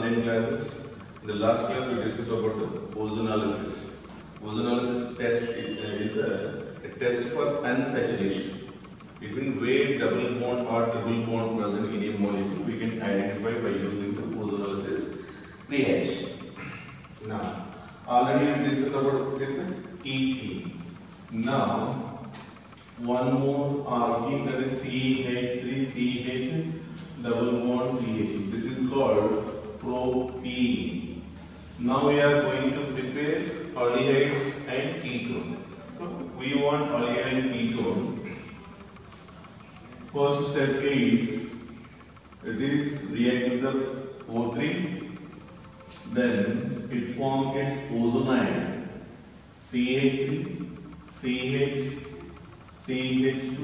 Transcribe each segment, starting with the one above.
online classes. In the last class we discussed about the ozonolysis. Ozonolysis test is a test for unsaturation. Between where double bond or triple bond present in a molecule, we can identify by using the ozonolysis reaction. Now, already we discussed about ethene. Now, one more alkene, that is CH3CH double bond CH. This is called propene. Now we are going to prepare aldehydes and ketone. So we want aldehyde and ketone. First step is react with the O3, then it forms its ozonide CH3, CH, CH2.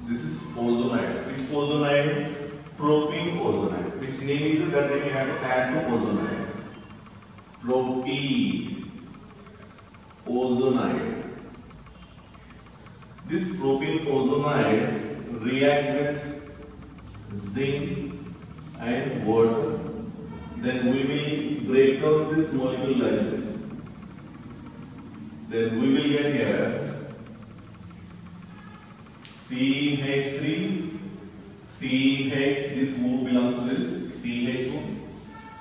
This is ozonide. Which ozonide? Propene ozonide. Which name is that name you have to add to ozonide? Propene ozonide. This propene ozonide react with zinc and water. Then we will break down this molecule like this. Then we will get here CH3, CH, this O belongs to this CH2.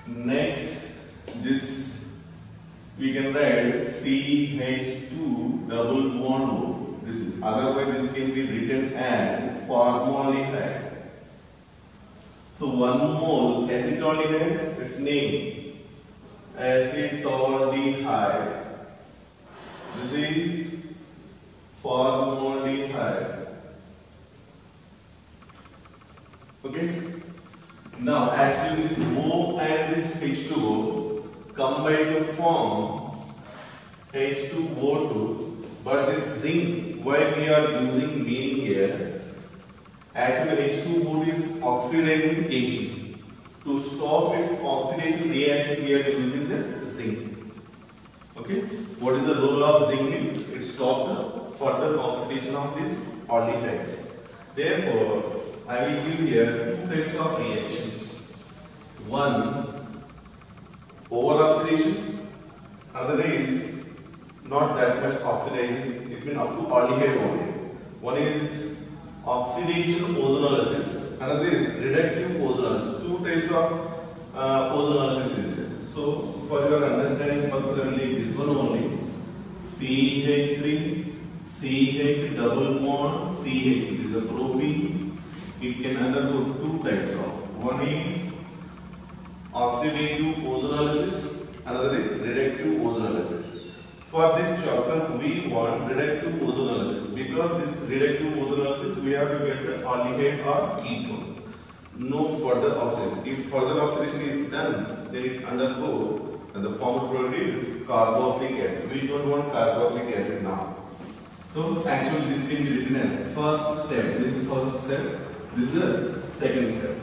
Next, this we can write CH2 double bond O. This otherwise this can be written as formaldehyde. So one mole acetaldehyde, its name acetaldehyde. This is formaldehyde. Okay. Now actually this O and this H2O combine to form H2O2, but this zinc, why we are using meaning here, actually H2O is oxidizing agent. To stop its oxidation reaction we are using the zinc. Okay. What is the role of zinc? It stops the further oxidation of these aldehydes. Therefore, I will give here two types of reactions. One, over-oxidation. Other is not that much oxidizing. It means up to aldehyde only. One is oxidation ozonolysis. Another is reductive ozonolysis. Two types of ozonolysis is there. So, for your understanding purpose, I will take this one only. CH3, CH double bond, CH. It is a propene. It can undergo two types of. One is oxidative ozonolysis, another is reductive ozonolysis. For this chapter, we want reductive ozonolysis because this reductive ozonolysis we have to get the aldehyde or ketone. No further oxidation. If further oxidation is done, then it undergo and the formal product is carboxylic acid. We don't want carboxylic acid now. So actually this can be written as first step. This is the first step. This is the second step.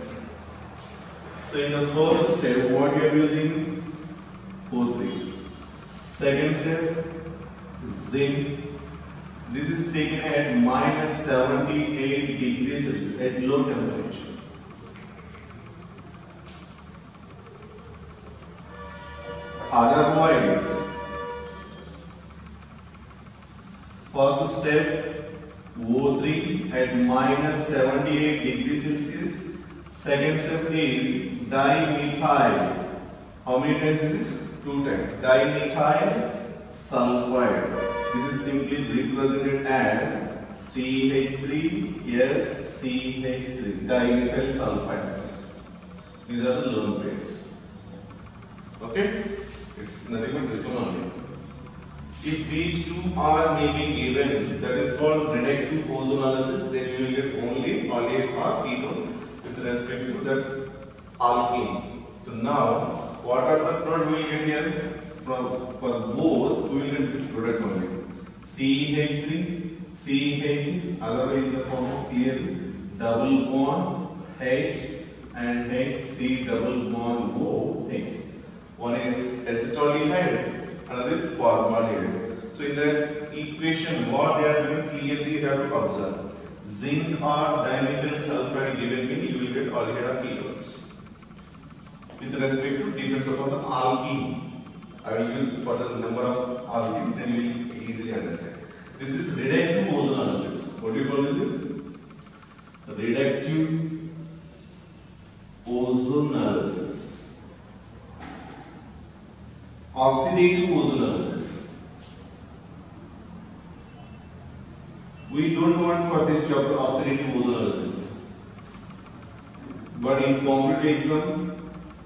So in the first step, what we are using? O3. Second step, zinc. This is taken at minus 78 degrees Celsius at low temperature. Otherwise, first step, O3 at minus 78 degrees Celsius. Second step is dimethyl. How many times is this? 2 times. Dimethyl sulfide. This is simply represented as CH3, yes, CH3. Dimethyl sulfide. These are the lone pairs. Okay? It's nothing but this one only. If these two are maybe given, that is called reductive ozonolysis, then you will get only aldehydes or ketone with respect to that alkene. So now, what are the product we will get here? For both, we will get this product only. CH3, CH, otherwise in the form of clearly double bond H and H, C double bond O, H. One is acetaldehyde, another is formaldehyde. So in the equation, what they are given clearly you have to observe. zinc or dimethyl sulfide given mean you will get aldehyde or ketones. With respect to depends upon the alkene. I will use for the number of alkene, then you will easily understand. This is reductive ozonolysis. What do you call this? Reductive ozonolysis. Oxidative ozonolysis. We don't want for this chapter oxidative ozonolysis, but in competitive exam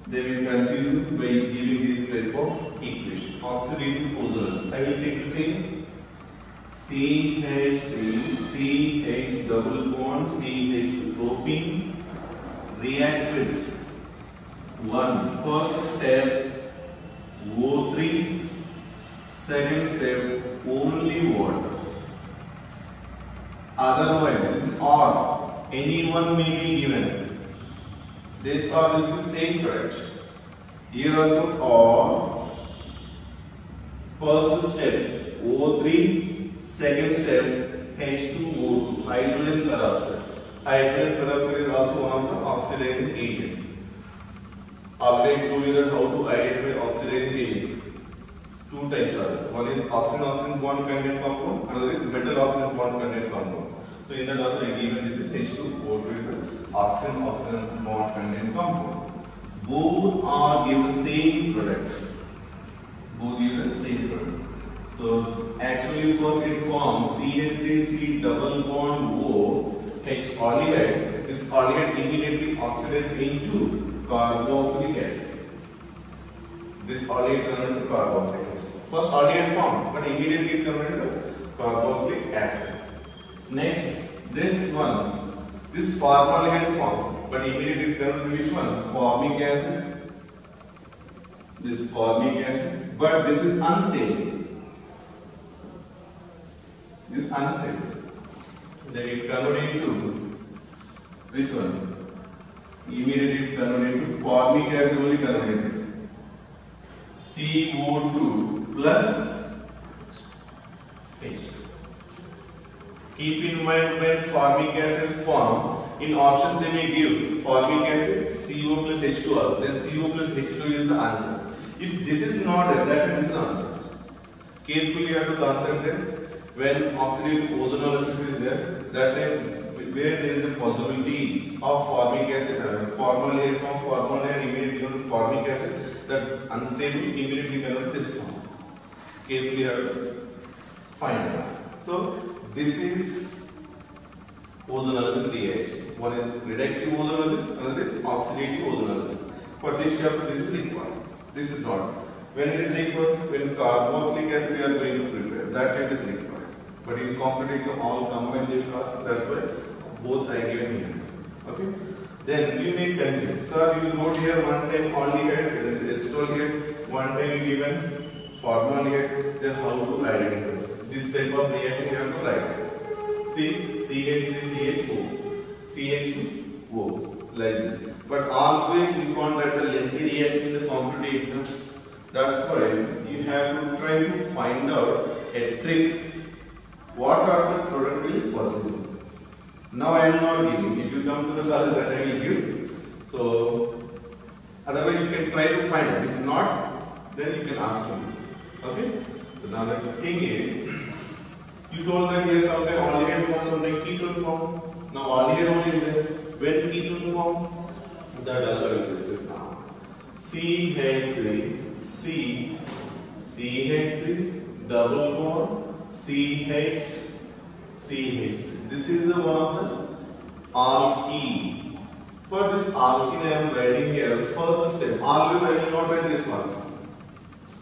they will confuse you by giving this type of equation. Oxidative ozonolysis. I will take the same CH3 CH double bond CH propene react with one first step O3, second step only water. Otherwise, this or anyone may be given. This or this is the same product. Here also or first step O3, second step H2O2, hydrogen peroxide. Hydrogen peroxide is also one of the oxidizing agent. Already told you that how to identify oxidizing agent. Two types are there. One is oxygen-oxygen bond content compound, another is metal-oxygen bond content compound. So in that also I given this is H2O2 is an oxygen-oxygen bond content compound. Both are give the same product. Both give the same product. So actually first it forms CH3C double bond O H aldehyde. This aldehyde immediately oxidizes into carboxylic acid. This aldehyde turns into carboxylic acid. First aldehyde formed, but immediately it turns into carboxylic acid. Next, this one, this formaldehyde formed, but immediately it turns into which one? Formic acid. This formic acid, but this is unstable. This is unstable. Then it converts into which one? Immediately converted into formic acid only converted. CO2 plus H. Keep in mind when formic acid form, in option they may give formic acid, CO plus H2O. Then CO plus H2 is the answer. If this is not there, that means the answer. Carefully you have to concentrate. When oxidative ozonolysis is there, that time where there is a possibility of formic acid, formaldehyde form, formaldehyde immediately convert to formic acid, that unstable immediately convert this form. Carefully you have to find out. So this is ozonolysis reaction. One is reductive ozonolysis, another is oxidative ozonolysis. For this chapter, this is required. This is not. When it is required, when carboxylic acid we are going to prepare, that time is required. But in competitive all combined they will ask, that's why both I given here. Okay? Then you may confuse. Sir, you will go here one time aldehyde, there is acetal here, one time you given formaldehyde, then how to identify. This type of reaction you have to write. See, CH3CHO, CH2O, like this. But always you can't write the lengthy reaction in the competitive exam. That's why you have to try to find out a trick. What are the product will possible? Now I am not giving. If you come to the college, that I will give. So otherwise you can try to find it. If not, then you can ask me. Okay? So now the thing is, you told that here something aldehyde form, something ketone form. Now aldehyde only is there. When ketone form, that also I will discuss now. CH3, C, CH3, double bond. CH, CH. This is the one of the alkene. For this alkene I am writing here first step. Always I will not write this one.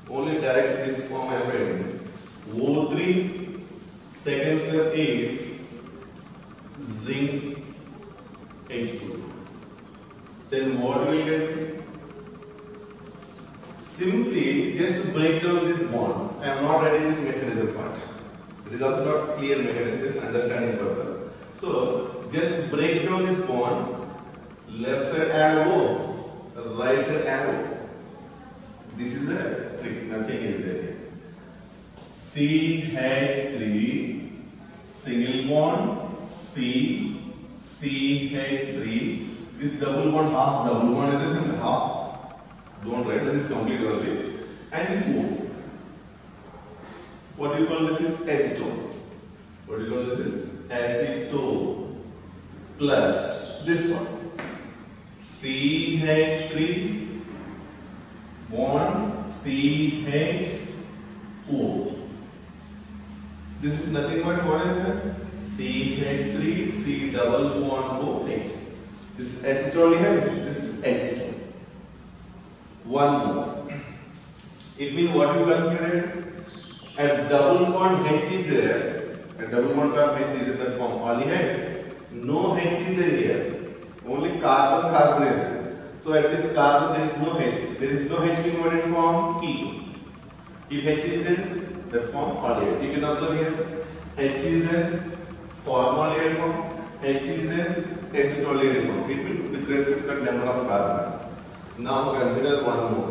Only direct this form I am writing. O3, second step is zinc H2. Then what will get? Simply just break down this bond. I am not writing this mechanism part. It is also not clear mechanism, just understanding purpose. So just break down this bond. Left side add O, right side add O. This is a trick, nothing is there. CH3 single bond CH3. This double bond, half double bond is it? Half. Don't write, this is complete only. And this O. What do you call this is acetone. What do you call this is acetone. Plus this one. CH3 bond CHO. This is nothing but what is that? CH3 C double bond OH. This is acetaldehyde. This is acetone. One more. It means what you calculated? A double bond H is there. A double bond H is in that form aldehyde. No H is there. Only carbon is there. So at this carbon there is no H. There is no H in what it form? Ketone. If H is there, that form aldehyde. You can observe here. H is there, formaldehyde form. H is there, acetaldehyde form. It will with respect to the number of carbon. Now consider one more.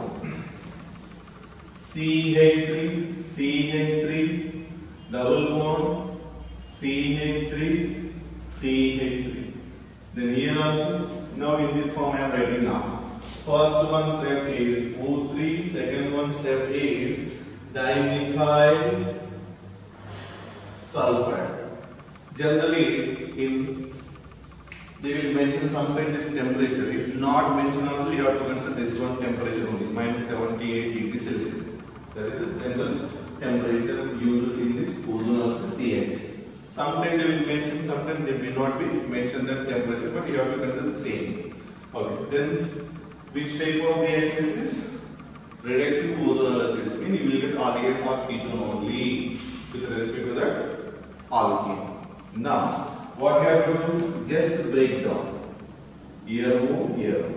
CH3, double bond, CH3. Then here also, now in this form I am writing now. First one step is O3, second one step is dimethyl sulfide. Generally, they will mention sometimes this temperature. If not mentioned also, you have to consider this one temperature only, -78 degrees Celsius. That is the general temperature used in this ozonolysis pH. Sometimes they will mention, sometimes they may not be mentioned that temperature, but you have to consider the same. Okay. Then which type of reaction is this? Reductive ozonolysis. Means you will get aldehyde or ketone only with respect to that alkene. Now, what you have to do? Just break down. Here O, here O.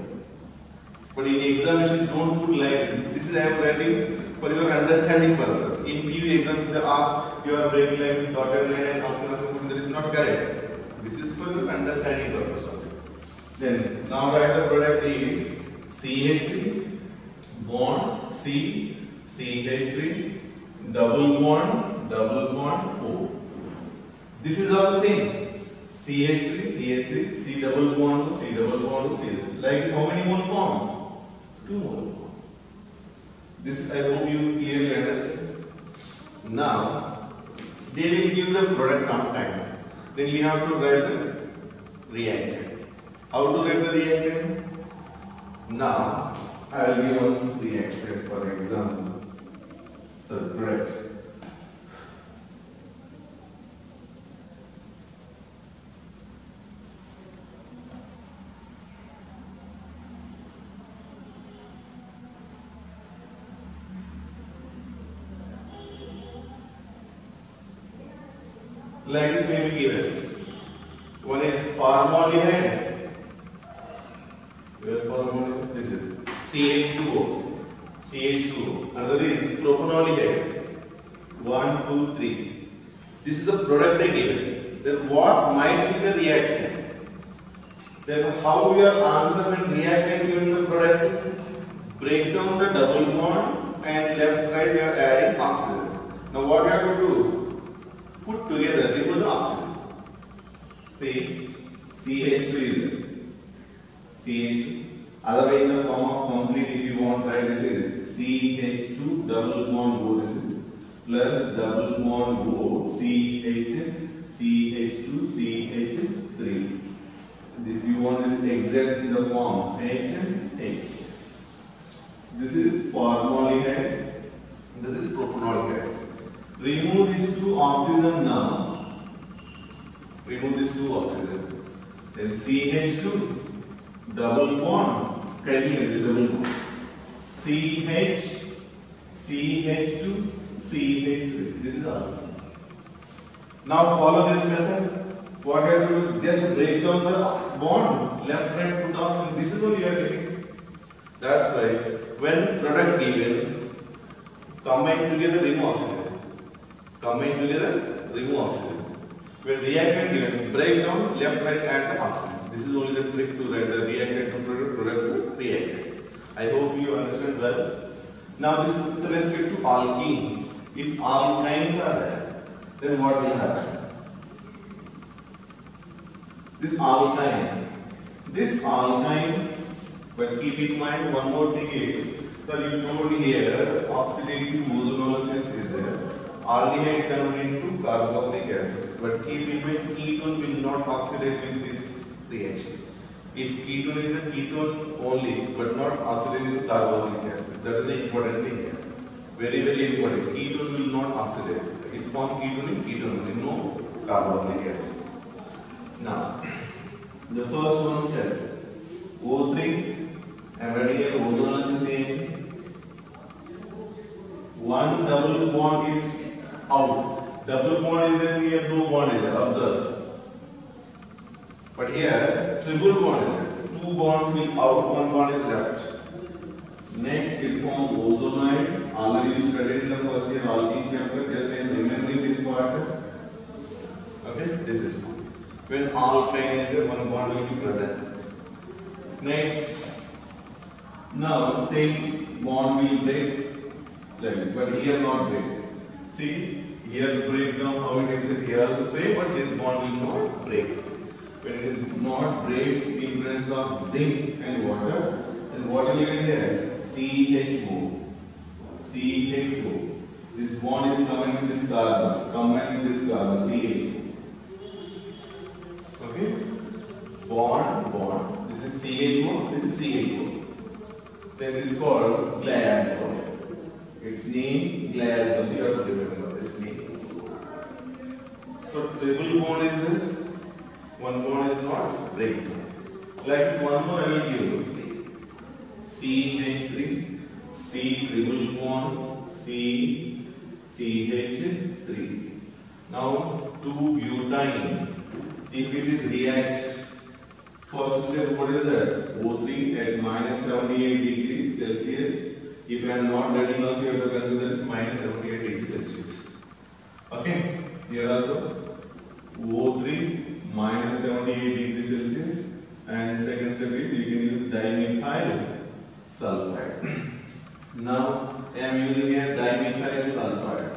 But in examination, don't put like this. This is I am writing for your understanding purpose. In PU exam, they ask you are breaking lines, dotted line, and oxygen. That is not correct. This is for your understanding purpose only. Then now write the product is CH3 bond C CH3 double bond O. This is all the same. CH3 C double bond O, C double bond O, C. Like how many mole form? 2 mole. This I hope you clearly understand. Now they will give the product sometime. Then you have to write the reactant. How to write the reactant? Now I will give one reactant for example. So product. Like this may be given. One is formaldehyde. Where formaldehyde? This is CH2O. Another is propanoldehyde. 1, 2, 3. This is the product they given. Then what might be the reactant? Then how we are answer when reactant given the product? Break down the double bond and left right we are adding oxygen. Now what you have to do? Put together, remove the oxygen. See, CH2 is there. CH2. Otherwise, in the form of complete, if you want, write this is CH2 double bond O. This is plus double bond O CH2 CH3. If you want this exact in the form H and H. This is formaldehyde. This is propanoldehyde. Remove these 2 oxygen now. Remove these 2 oxygen. Then CH2 double bond. Kindly make this double bond. CH2 CH3. This is all. Now follow this method. What you have to do? Just break down the bond. Left right put the oxygen. This is what you are getting. That's why when product given, combine together, remove oxygen. Combine together, remove oxygen. When reactant given, break down, left, right, add the oxygen. This is only the trick to write the reactant to product to reactant. I hope you understand well. Now this is with respect to alkene. If alkynes are there, then what will happen? This alkyne, but keep in mind one more thing is that you told here oxidative ozonolysis is there. Aldehyde converted into carboxylic acid, but keep in mind ketone will not oxidize with this reaction. If ketone is a ketone only, but not oxidize with carboxylic acid, that is the important thing here. Very, very important. Ketone will not oxidize. It forms ketone in ketone only, no carboxylic acid. Now, the first one step, O3, I am writing here ozonolysis reaction. One double bond is out. Double bond is there, here no bond is there, observe. But here, triple bond is there. Two bonds will out, one bond is left. Next, it forms ozonide. Already you studied in the first year alkene chapter, just I am remembering this part. Okay, this is when alkyne is there, one bond will be present. Next, now same bond will break, but here not break. See, here break down how it is here also same, but this bond will not break. When it is not break in presence of zinc and water, then what will you get here? CHO. CHO. This bond is coming with this carbon, combined with this carbon, CHO. Okay? Bond. This is CHO, this is CHO. Then this is called glazole. Its name glazole. You have to remember this name. So triple bond is there. One bond is not breaking. Like this one more I will give you. CH3, C triple bond, C, CH3. Now 2-butene. If it is react, first step what is that? O3 at minus 78 degrees Celsius. If I am not writing also, you have to consider this minus 78 degrees Celsius. Okay, here also O3 minus 78 degrees Celsius, and second step is you can use dimethyl sulfide. Now I am using here dimethyl sulfide.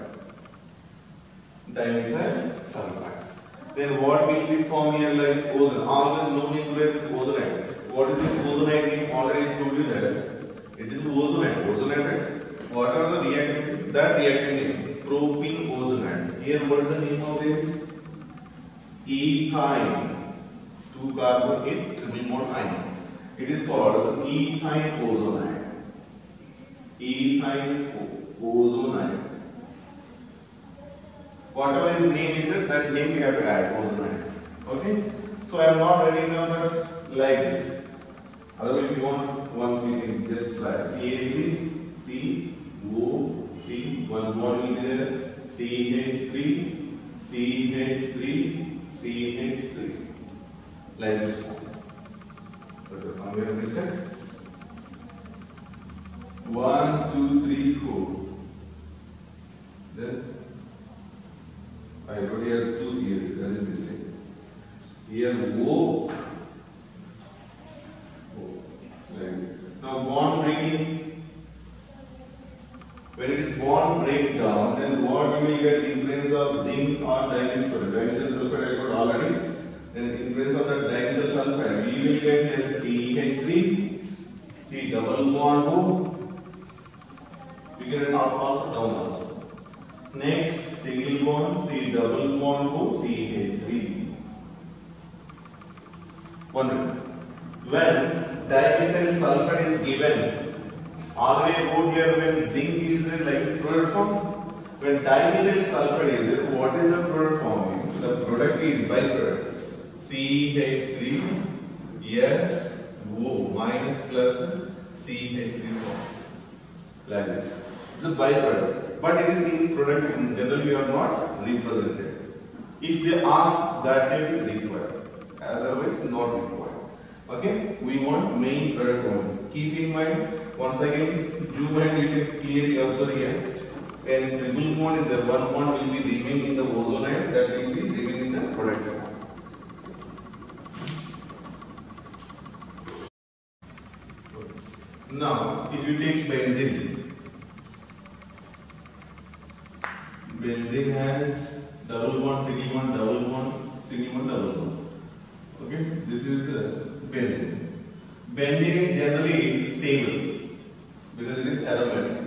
Dimethyl sulfide. Then what will be formed here like ozone? Always know me today this ozonide. What is this ozonide name? Already told you that. It is ozonide. Ozonide, right? What are the reactants? That reactant name, propene ozonide. Here what is the name of this? Ethyne. 2 carbon 8 triple bond ion. It is called ethyne ozonide. Ethyne ozonide. Whatever his name is, that name we have to add ozonide. Okay? So I am not writing down that like this. Otherwise, if you want, once you can just try CH3, C, O, C, one bond will be there, CH3, CH3, CH3. Like this one. Okay, somewhere missed. 1, 2, 3, 4. Then I wrote here 2 CH3, that is mistake. Here O. Now bond breaking. When it is bond breakdown, then what you will get in presence of zinc or dimethyl sulfide I got already. Then in presence of that dimethyl sulfide, we will get here CH3, C double bond O. We get it up also down also. Next, single bond, C double bond O, CH3. One minute. When dimethyl sulfide is given, always go here when zinc is there like this product form. When dimethyl sulfide is there, what is the product form? The product is byproduct. CH3, yes, O minus plus CH3 form. Like this. It's a byproduct. But it is in product in general we are not represented. If they ask, that type is required. Otherwise not required. Okay, we want main product only. Keep in mind, once again, zoom and you can clearly observe here. And triple bond is there, one bond will be remain in the ozonide, that will be remain in the product form. Now, if you take benzene, benzene has double bond, single bond, double bond, single bond, double bond. Okay, this is the benzene. Benzene is generally stable because it is aromatic.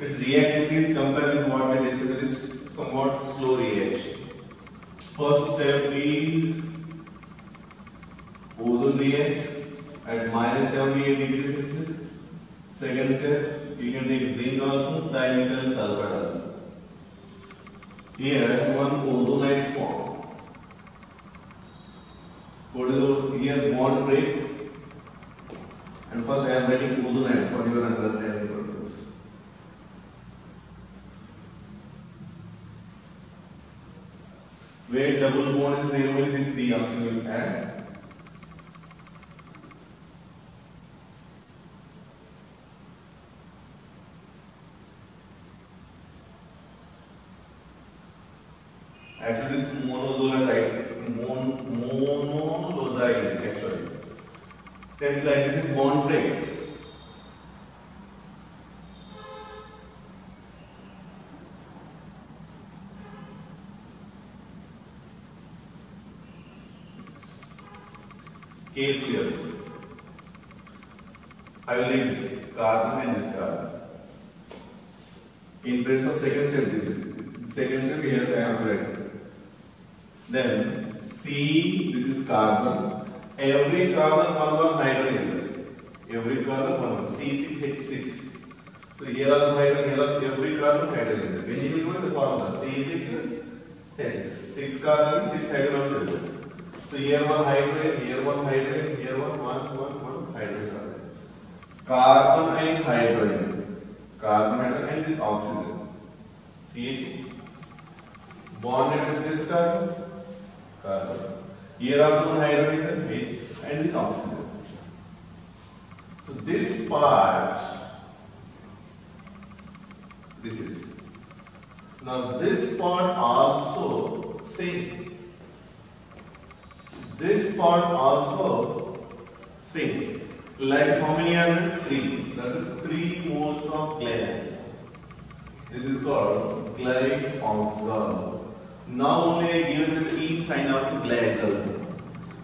Its reactivity is compared with what we discussed, it is somewhat slow reaction. First step is ozone react at minus 78 degrees Celsius. Second step, you can take zinc also, dimethyl sulfide also. Here one ozonide form. What is here bond break? And first I am writing ozonide for your understanding purpose. Where double bond is there, only this deoxygen will add. Actually, this monosolide, monosolide actually. Then like this is bond break. Carefully. I will take this carbon and this carbon. In presence of second step, this is second step here I have written. Then C, this is carbon. Every carbon one hydrogen is there. Every carbon one C6H6. So here also hydrogen, here also every carbon hydrogen is there. When you know the formula C6H6, 6 carbon, 6 hydrogen also is there. So here one hydrogen, here one hydrogen, here one hydrogen. Carbon and hydrogen. Carbon and this oxygen. CH bonded with this carbon. Carbon. Here also one hydrogen H and this oxygen. So this part, this is. Now this part also same. This part also same. Like how many are 3? That's 3 moles of gas. This is called glycol. Now only I given the ethyne also glycol.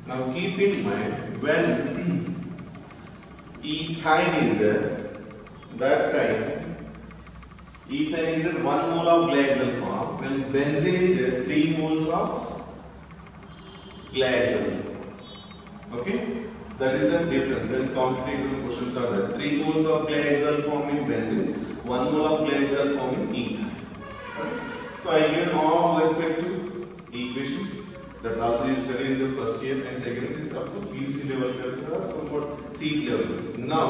Now keep in mind when ethyne is there, that time ethyne is there 1 mole of glycol form. When benzene is there 3 moles of glycol. Okay, that is the difference. When competitive questions are there, 3 moles of glycol form in benzene, 1 mole of glycol form in ethyne. Okay. So I given all respective equations that also you study in the first year and second year is up to PUC level or somewhat C level. Now,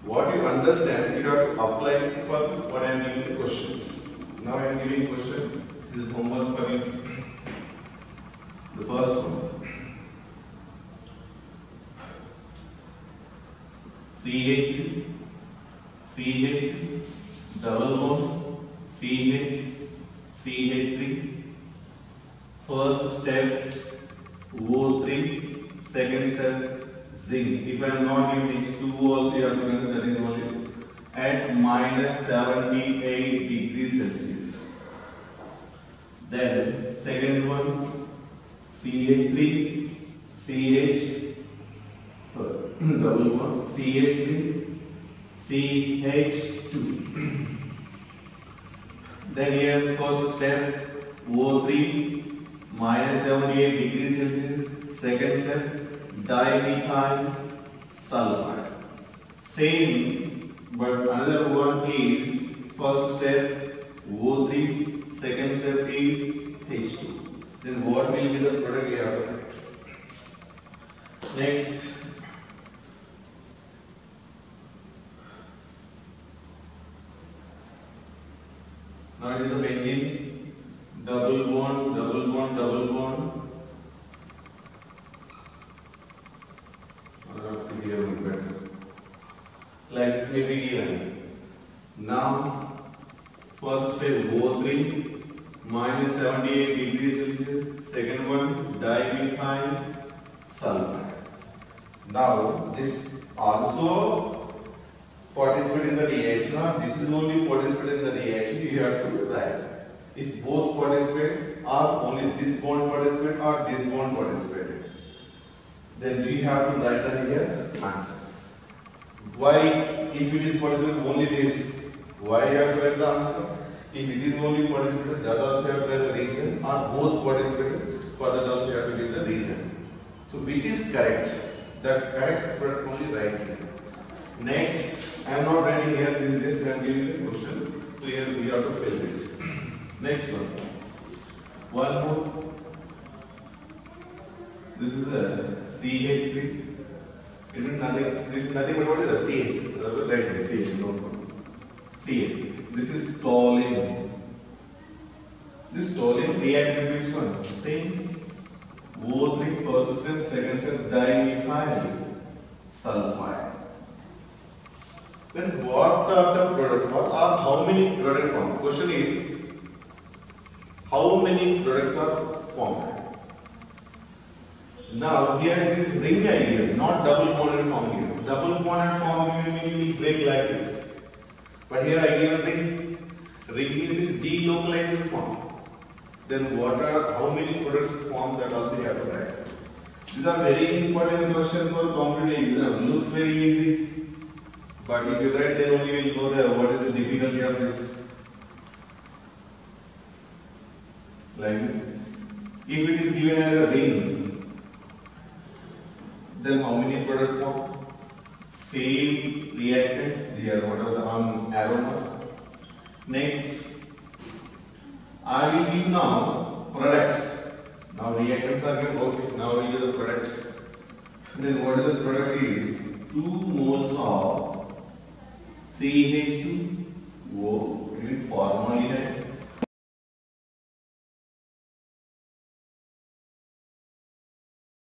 what you understand, you have to apply for what I am giving questions. Now I am giving question. This is homework for you. The first one. CH3, CH, double bond, CH, CH3. First step O3, second step zinc. If I am not giving these two also, you have to consider that is only at minus 78 degrees Celsius. Then second one CH3, CH, double bond, CH3, CH2. Then here first step O3 minus 78 degrees Celsius. Second step dimethyl sulfide. Same, but another one is first step O3, second step is H2. Then what will be the product here? Next. Now it is a benzene, double bond, double bond, double bond. Like this may be given. Now, first step O3 minus 78 degrees Celsius. Second one dimethyl sulfide. Now this also participate in the reaction, or this is only participate in the reaction, you have to write. If both participate, or only this bond participate or this bond participate. then we have to write the here answer. Why, if it is participle only this, why you have to write the answer? If it is only participle, that also you have to write the reason, or both participle, for that also you have to give the reason. So which is correct? That correct but only write here. Next, I am not writing here, this is just I am giving the question. So here we have to fill this. Next one. One more. This is a CH3. It is nothing. This is nothing but what is the CH? Right, CH. No problem. CH. This is toluene. This toluene reacts with which one? Same. O3 persistent, second step dimethyl sulfide. Then what are the product form, or how many product form? Question is, how many products are formed? Now here it is ring idea, not double bonded form here. Double bonded form will break like this. But here I give a ring. Ring it is delocalized form. Then what are, how many products form, that also you have to write. These are very important questions for competitive exam. Looks very easy. But if you write, then only you will know that what is the difficulty of this. Like this. If it is given as a ring, then how many product form? Same reactant. Here, what are the aroma? Next, I will give now product. Now reactants are given. Okay. Now we give the product. Then what is the product is? 2 moles of CH2O